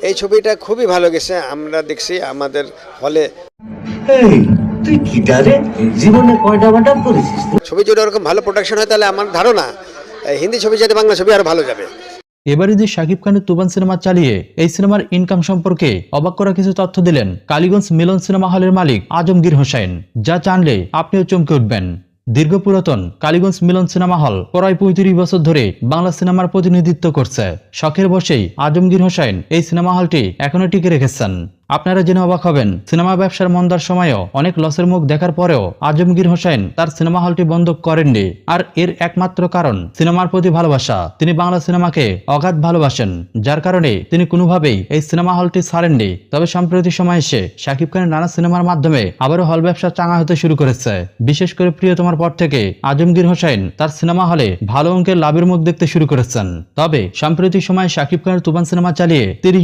এই ছবিটা খুবই ভালো গেছে, আমরা দেখছি আমাদের হলে। এই তুই কি ডারে জীবনে কয়টা বাটা করেছিস? ছবি যদি ওরকম ভালো প্রোডাকশন হয় তাহলে আমার ধারণা হিন্দি ছবি যাতে বাংলা ছবি আরো ভালো যাবে। এবার ঈদে শাকিব খানের তুফান সিনেমা চালিয়ে এই সিনেমার ইনকাম সম্পর্কে অবাক করা কিছু তথ্য দিলেন কালীগঞ্জ মিলন সিনেমা হলের মালিক আজমগীর হোসেন, যা জানলে আপনিও চমকে উঠবেন। দীর্ঘ পুরাতন কালীগঞ্জ মিলন সিনেমা হল প্রায় ৩৫ বছর ধরে বাংলা সিনেমার প্রতিনিধিত্ব করছে। শখের বশেই আজমগীর হোসেন এই সিনেমা হলটি এখনো টিকে রেখেছেন। আপনারা জেনে অবাক হবেন, সিনেমা ব্যবসার মন্দার সময়ও অনেক লসের মুখ দেখার পরেও আজমগীর হোসেন তার সিনেমা হলটি বন্ধ করেননি। আর এর একমাত্র কারণ সিনেমার প্রতি ভালোবাসা। তিনি বাংলা সিনেমাকে অগাধ ভালোবাসেন, যার কারণে তিনি কোনোভাবেই এই সিনেমা হলটি ছাড়েননি। তবে সাম্প্রতিক সময় এসে শাকিব খানের নানা সিনেমার মাধ্যমে আবারও হল ব্যবসা চাঙা হতে শুরু করেছে। বিশেষ করে প্রিয়তমার পর থেকে আজমগীর হোসেন তার সিনেমা হলে ভালো অঙ্কের লাভের মুখ দেখতে শুরু করেছেন। তবে সাম্প্রতিক সময় শাকিব খানের তুফান সিনেমা চালিয়ে ৩০